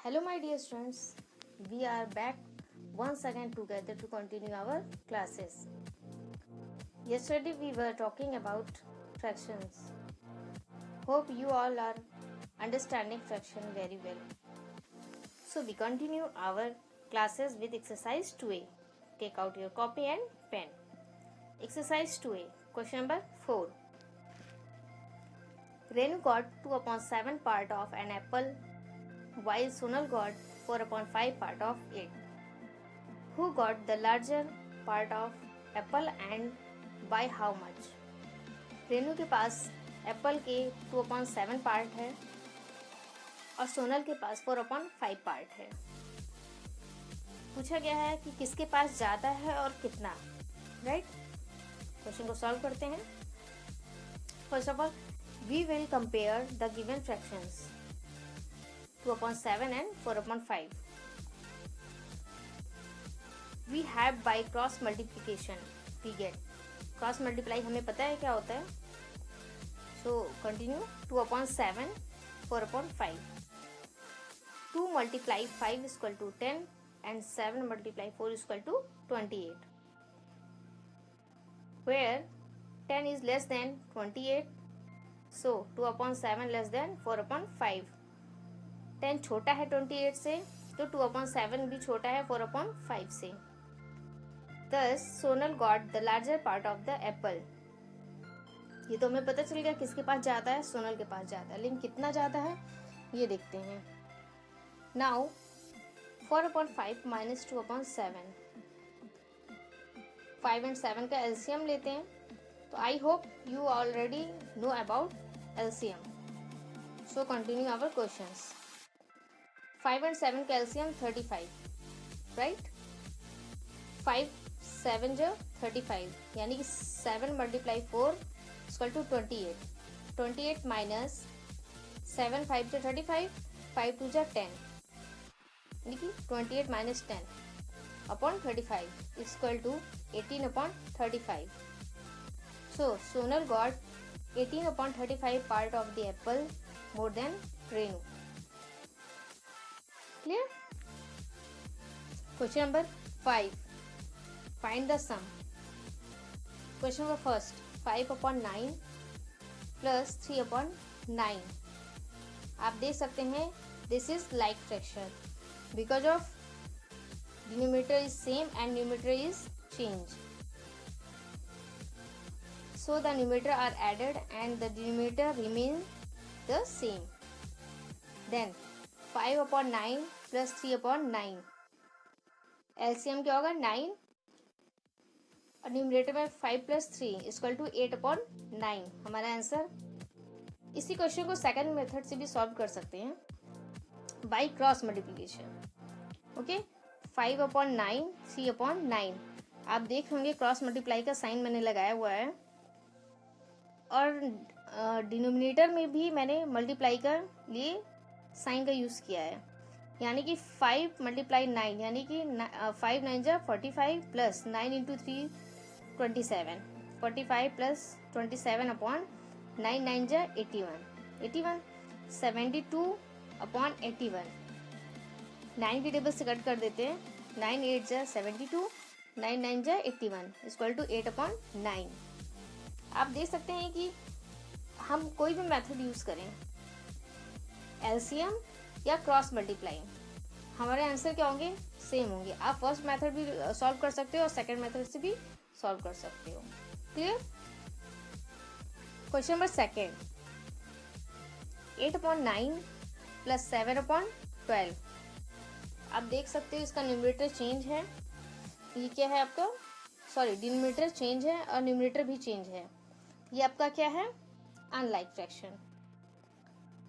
Hello my dear students, we are back once again together to continue our classes. Yesterday we were talking about fractions. Hope you all are understanding fraction very well. So we continue our classes with exercise 2a. Take out your copy and pen. Exercise 2a, question number 4. Renu got 2/7 part of an apple while Sonal got 4/5 part of it. Who got the larger part of apple and by how much? Renu के पास Apple के 2/7 part है और सोनल के पास 4/5 part है. पूछा गया है कि किसके पास ज़्यादा है और कितना. राइट, क्वेश्चन को सॉल्व करते हैं. First of all we will compare the given fractions 2/7 and 4/5. We have by cross multiplication we get. Cross multiply हमें पता है क्या होता है. So continue. 2/7 4/5. 2 multiply 5 is equal to 10 and 7 multiply 4 is equal to 28. Where 10 is less than 28, so 2/7 less than 4/5. 10 छोटा है 28 से तो 2/7 भी छोटा है 4/5 से. Thus Sonal got the larger part of the apple. ये तो हमें पता चल गया किसके पास ज़्यादा है. सोनल के पास ज़्यादा है, लेकिन कितना ज़्यादा है ये देखते हैं. Now 4/5 minus 2/7. 5 and 7 का LCM लेते हैं. तो I hope you already know about LCM. So continue our questions. 5 and 7 का LCM 35. Right? 5 7 जो 35, यानी कि 7 multiply 4 is equal to 28. 28 minus 7 5 जो 35, 5 2 जो 10, यानी कि 28 minus 10 upon 35 is equal to 18/35. So Sonal got 18/35 part of the apple more than Renu. Clear? Question number 5. Find the sum. Question number first. 5/9 plus 3/9. आप देख सकते हैं this is like fraction because of denominator is same and numerator is changed. So the numerator are added and the denominator remain the same. Then 5/9 plus 3/9. LCM क्या होगा 9 और numerator में 5 + 3 equal to 8/9. हमारा answer. इसी question को second method से भी solve कर सकते हैं बाय क्रॉस मल्टीप्लिकेशन. ओके, 5/9 3/9. आप देख होंगे क्रॉस मल्टीप्लाई का साइन मैंने लगाया हुआ है और डिनोमिनेटर में भी मैंने मल्टीप्लाई का लिए साइन का यूज़ किया है. यानी कि 5 × 9 यानी कि 5 9 जा 45 प्लस 9 × 3 27. 45 प्लस 27/9 9 जा 81. 72/81. 9 की टेबल से कट कर देते हैं. 9 8 जा 72, 9 9 जा 81 इक्वल टू 8/9. आप देख सकते हैं कि हम कोई भी मेथड यूज़ करें एलसीएम या क्रॉस मल्टीप्लाई, हमारे आंसर क्या होंगे सेम होंगे. आप फर्स्ट मेथड भी सॉल्व कर सकते हो और सेकंड मेथड से भी सॉल्व कर सकते हो. Clear? Question number second. 8/9 plus 7/12. आप देख सकते हो इसका न्यूमरेटर चेंज है. ये क्या है आपका, सॉरी डिनोमिनेटर चेंज है और न्यूमरेटर भी चेंज है. ये आपका क्या है अनलाइक फ्रैक्शन.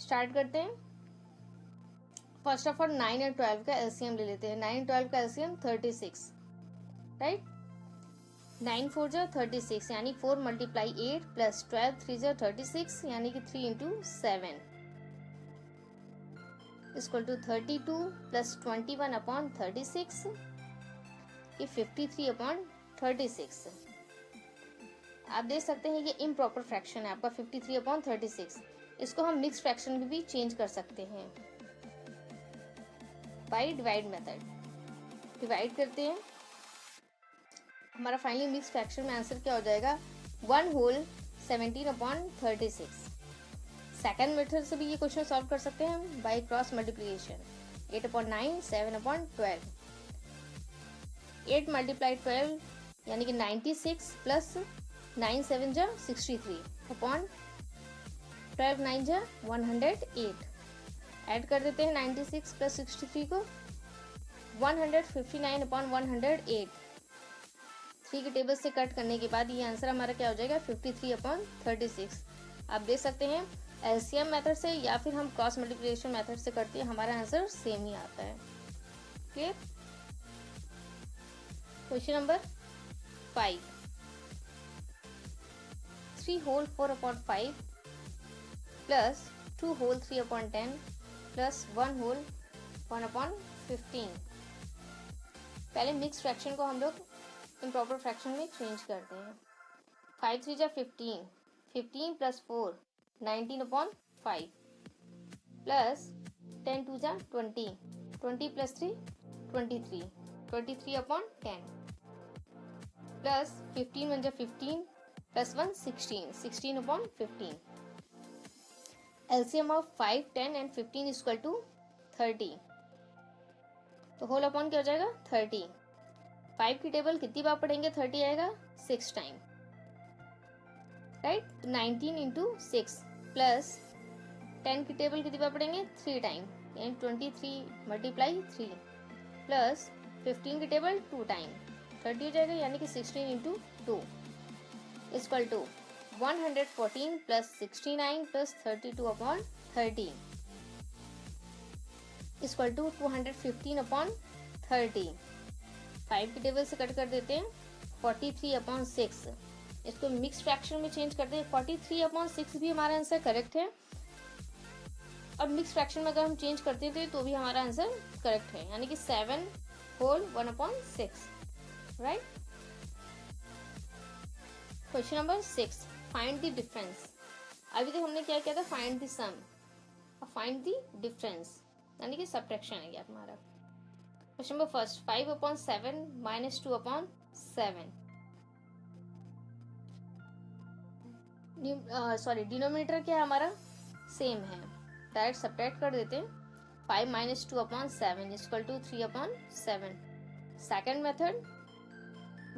स्टार्ट करते हैं. फर्स्ट ऑफ ऑल 9 और 12 का एलसीएम ले लेते हैं. 9 12 का एलसीएम 36. राइट, 9 4 जो 36 यानी 4 × 8 प्लस 12 3 जो 36 यानी कि 3 × 7 इक्वल टू 32 प्लस 21/36 कि 53/36. आप देख सकते हैं ये इम्प्रॉपर फ्रैक्शन है आपका 53/36. इसको हम मिक्स फ्रैक्शन में भी चेंज कर सकते हैं. By divide method. डिवाइड करते हैं, हमारा फाइनली मिक्स फ्रैक्शन में आंसर क्या हो जाएगा, 1 होल 17/36। सेकेंड मेथड से भी ये क्वेश्चन सॉल्व कर सकते हैं हम बाई क्रॉस मल्टीप्लीकेशन। 8/9 7/12। 8 मल्टीप्लाई 12 यानी कि 96 प्लस 9 7 जा 63 अपॉन 12 9 जा 108। ऐड कर देते हैं 96 प्लस 63 को, 159/108। 3 के टेबल से कट करने के बाद ये आंसर हमारा क्या हो जाएगा, 53/36। आप देख सकते हैं एलसीएम मेथड से या फिर हम क्रॉस मल्टीप्लिकेशन मेथड से करते हैं, हमारा आंसर सेम ही आता है। Clear. Question number 5। 3 whole 4/5 plus 2 whole 3/10 plus 1 whole 1/15। पहले मिक्स फ्रैक्शन को हम लोग इम्प्रॉपर फ्रैक्शन में चेंज करते हैं। 5 3 जा 15, 15 प्लस 4 19/5 प्लस 10 2 जा 20, 20 प्लस 3 23, 23/10 प्लस 15 1 जा 15 plus 1 16, 16/15। LCM of 5 10 and 15 is equal to 30। तो होल अपॉन क्या हो जाएगा, 30। 5 की टेबल कितनी बार पढ़ेंगे, 30 आएगा 6 टाइम, राइट। 19 इंटू 6 प्लस 10 की टेबल कितनी बार पढ़ेंगे, 3 टाइम, यानी 23 मल्टीप्लाई 3 प्लस 15 की टेबल 2 टाइम, 30 हो जाएगा, यानी कि 16 into 2 equal to 114 plus 69 plus 32/30 equal to 215/30। 5 की टेबल से कट कर देते हैं, 43/6। इसको मिक्स फ्रैक्शन में चेंज करते हैं, 43/6 भी हमारा आंसर करेक्ट है। और मिक्स फ्रैक्शन में अगर हम चेंज करते थे तो भी हमारा आंसर करेक्ट है, यानी कि 7 whole 1/6, right. Question number 6। Find the difference. अभी तक हमने क्या किया था, फाइंड द सम और फाइंड द डिफरेंस, यानी कि सब्ट्रैक्शन है ये हमारा। Question number first, 5/7 minus 2/7। Sorry, denominator क्या है हमारा, सेम है, डायरेक्ट सब्ट्रैक्ट कर देते हैं। 5 minus 2/7 equal to 3/7। Second method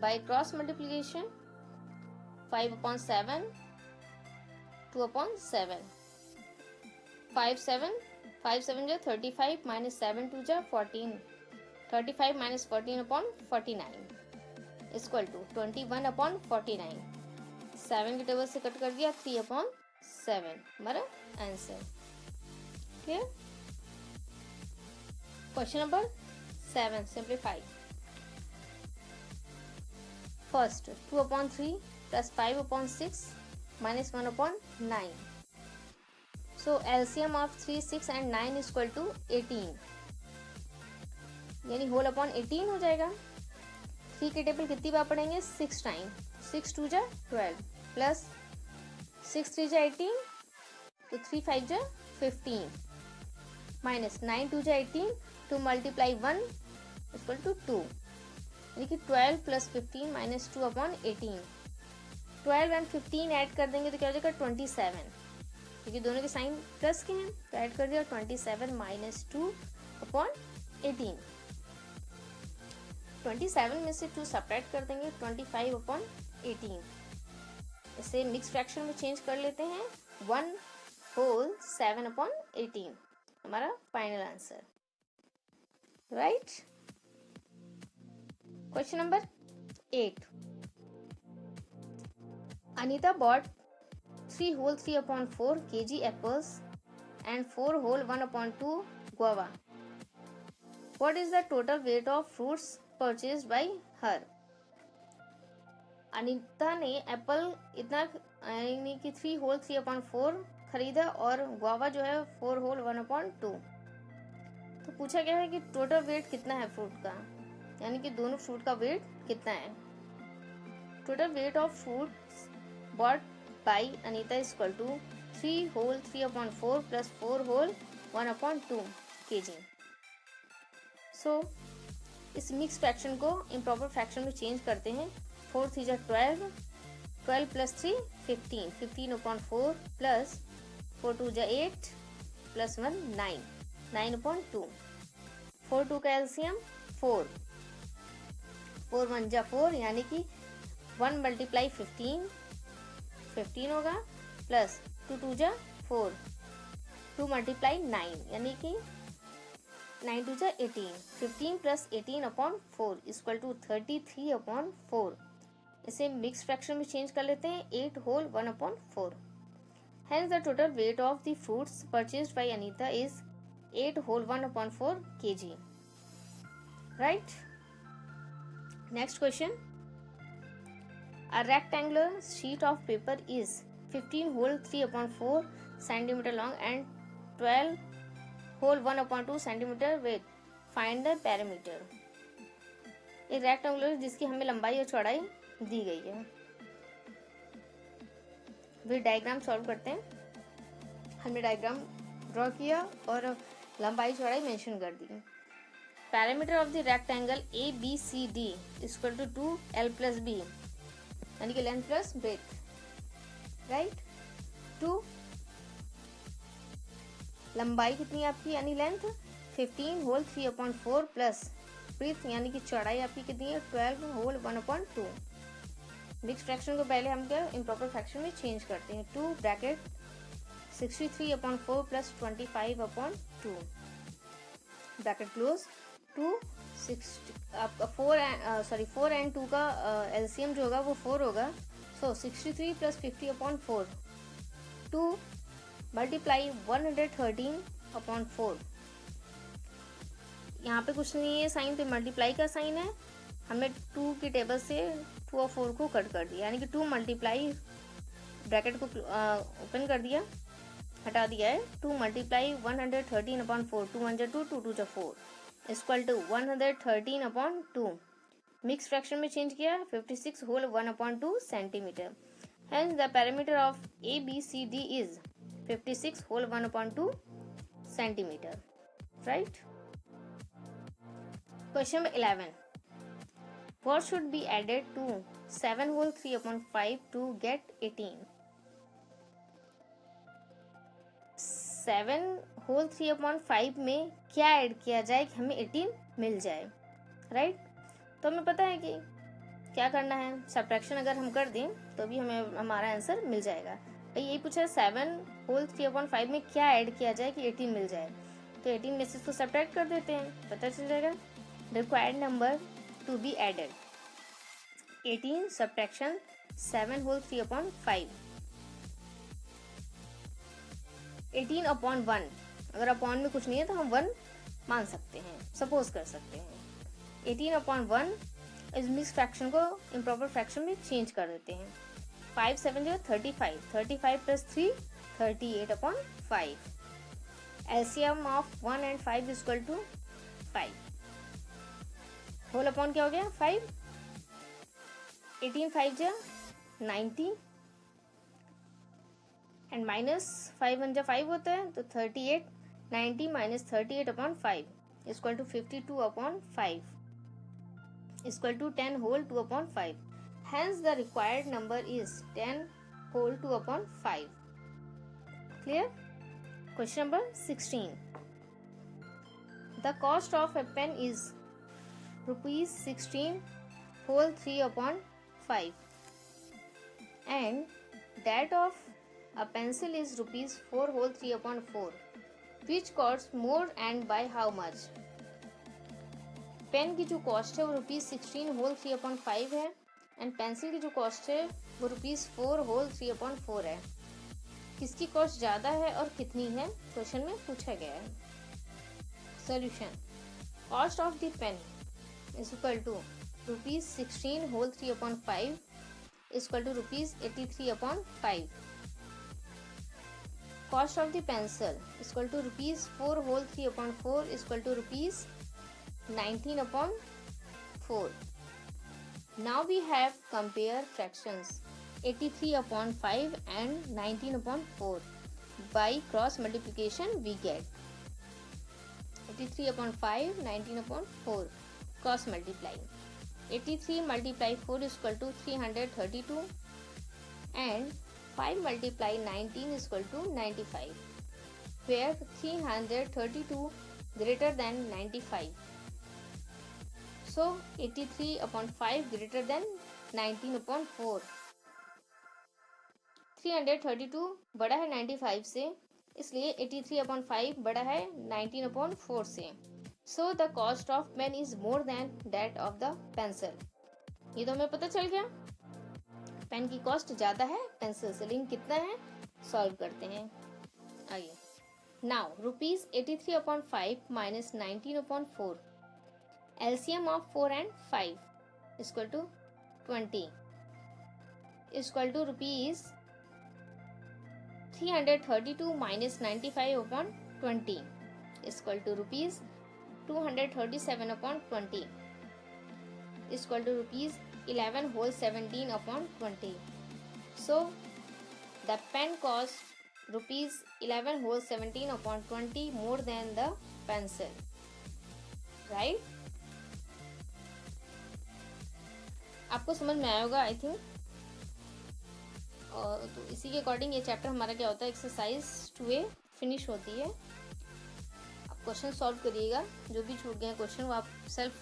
by cross multiplication, 5/7 2/7। 5 7 जो 35 माइनस 7 2 जा 14, 35 माइनस 14/49 इक्वल टू 21/49। 7 के टेबल से कट कर दिया, 3/7 हमारा answer. Clear. Question number 7, simplify. First 2/3 plus 5/6 minus 1/9। So LCM of 3 6 and 9 equal to 18, यानी होल अपॉन 18 हो जाएगा। 3 के टेबल कितनी बार पढ़ेंगे, 6 टाइम, 6 2 जा 12 प्लस 6 3 जा 18, तो 3 5 जा 15 माइनस 9 2 जा 18, 2 मल्टीप्लाई 1 इक्वल टू 2, यानी कि 12 प्लस 15 माइनस 2/18। 12 एंड 15 ऐड कर देंगे तो क्या हो जाएगा, 27, क्योंकि दोनों के साइन प्लस के हैं, तो ऐड कर दिया 27 माइनस 2/18। 27 में से 2 सब्ट्रैक्ट कर देंगे, 25/18। इसे मिक्स फ्रैक्शन में चेंज कर लेते हैं, 1 होल 7/18 हमारा final answer, right. Question number 8। Anita bought 3 whole 3/4 kg apples and 4 whole 1/2 guava. What is the total weight of fruits purchased by her? Anita ने एप्पल इतना यानी कि 3 होल 3/4 खरीदा और गुआवा जो है 4 होल 1/2। तो पूछा गया है कि टोटल वेट कितना है फ्रूट का, यानी कि दोनों फ्रूट का वेट कितना है। Total weight of fruits bought by Anita is equal to 3 whole 3/4 plus 4 whole 1/2 kg. सो इस मिक्स फ्रैक्शन को इम्प्रॉपर फ्रैक्शन में चेंज करते हैं. 4 3 जा 12, 12 प्लस 3 15, 15/4 प्लस 4 2 जा 8 प्लस 1 9, 9/2. 4 2 का एलसीएम 4, 4 1 जा 4 यानी कि 1 मल्टीप्लाई 15, 15 होगा प्लस 2 2 जा 4, 2 मल्टीप्लाई 9 यानी कि 9 2 जा 18, 15 प्लस 18/4 इक्वल टू 33/4. इसे मिक्स फ्रैक्शन में चेंज कर लेते हैं. 8 whole 1/4. Hence the total weight of the fruits purchased by Anita is 8 whole 1/4 kg. Right? Next question. A rectangular sheet of paper is 15 whole 3/4 centimeter long and 12 whole 1/2 centimeter width. Find the perimeter. एक rectangular जिसकी हमें लंबाई और चौड़ाई दी गई है. फिर diagram solve करते हैं. हमने डायग्राम ड्रॉ किया और लंबाई चौड़ाई मेंशन कर दी. Parameter of the rectangle A B C D equal to 2l plus B यानी कि लेंथ प्लस ब्रेथ. राइट. 2 लंबाई कितनी है आपकी यानी लेंथ 15 होल 3/4 प्लस ब्रेथ यानी कि चौड़ाई आपकी कितनी है 12 होल 1/2. मिक्स फ्रैक्शन को पहले हम क्या इम्प्रॉपर फ्रैक्शन में चेंज करते हैं. 2 bracket 63/4 plus 25/2 bracket close. 4 and 2 का एलसीएम जो होगा वो 4 होगा. सो 63 प्लस 50/4 2 मल्टीप्लाई 113/4. यहाँ पे कुछ नहीं है साइन तो मल्टीप्लाई का साइन है. हमने 2 की टेबल से 2 और 4 को कट कर दिया यानी कि 2 मल्टीप्लाई ब्रैकेट को ओपन कर दिया हटा दिया है. 2 मल्टीप्लाई 113/4 2 1 जा 2 2 2 जा 4 इक्वल टू 113/2. मिक्स फ्रैक्शन में चेंज किया 56 whole 1/2 centimetre. Hence the perimeter of ABCD is 56 whole 1/2 centimeter. Right? Question number 11. What should be added to 7 whole 3/5 to get 18? 7 whole 3/5 में क्या ऐड किया जाए कि हमें 18 मिल जाए. राइट. तो हमें पता है कि क्या करना है. सब्ट्रैक्शन अगर हम कर दें तो भी हमें हमारा आंसर मिल जाएगा. यही पूछा 7 होल 3/5 में क्या ऐड किया जाए कि 18 मिल जाए. तो 18 में से इसको सब्ट्रैक्ट कर देते हैं पता चल जाएगा. Required number to be added 18 subtraction 7 whole 3/5. 18/1 अगर अपॉन में कुछ नहीं है तो हम 1 मान सकते हैं सपोज कर सकते हैं. 18/1 इस मिक्स फ्रैक्शन को इम्प्रॉपर फ्रैक्शन में चेंज कर देते हैं. 5 7 जो 35 35 plus 3 38/5. LCM of 1 and 5 equal to 5. Whole upon क्या हो गया 5. 18 5 जा 90 एंड माइनस 5 1 जा 5 होता है तो 38. 90 minus 38/5 equal to 52/5 equal to 10 whole 2/5. Hence the required number is 10 whole 2/5. Clear? Question number 16. The cost of a pen is rupees 16 whole 3/5 and that of a pencil is rupees 4 whole 3/4. Which costs more and by how much? Pen की जो cost है वो ₹16 whole 3/5 है and pencil की जो cost है वो ₹4 whole 3/4 है. किसकी कॉस्ट ज़्यादा है और कितनी है क्वेश्चन में पूछा गया है. Solution. Cost of the pen is equal to ₹16 whole 3/5 equal to ₹83/5. Cost of the pencil equal to ₹4 whole 3/4 equal to ₹19/4. Now we have compare fractions 83/5 and 19/4. By cross multiplication we get 83 upon 5, 19 upon 4. Cross multiply. 83 multiply 4 is equal to 332 and 5 multiply 19 is equal to 95, where 332 greater than 95. So 83 upon 5 greater than 19 upon 4. 332 बड़ा है 95 से, इसलिए 83 upon 5 बड़ा है 19 upon 4 से. So the cost of pen is more than that of the pencil. ये तो हमें पता चल गया, पेन की कॉस्ट ज़्यादा है पेंसिल से, लेकिन कितना है सॉल्व करते हैं. आइए. Now ₹83 upon 5 minus 19 upon 4. LCM of 4 and 5 is equal to 20 is equal to rupees 332 minus 95 upon 20 is equal to rupees 237 upon 20 is equal to rupees 11 whole 17 upon 20. So the pen cost rupees 11 whole 17 upon 20 more than the pencil, right? आपको समझ में आया होगा I think. और तो इसी के according ये चैप्टर हमारा क्या होता है, एक्सरसाइज 2A फिनिश होती है. आप क्वेश्चन सॉल्व करिएगा, जो भी छूट गए हैं क्वेश्चन वो आप सेल्फ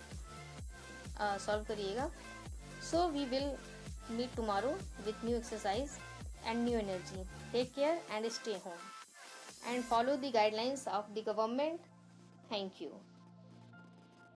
सॉल्व करिएगा. So we will meet tomorrow with new exercise and new energy. Take care and stay home and follow the guidelines of the government. Thank you.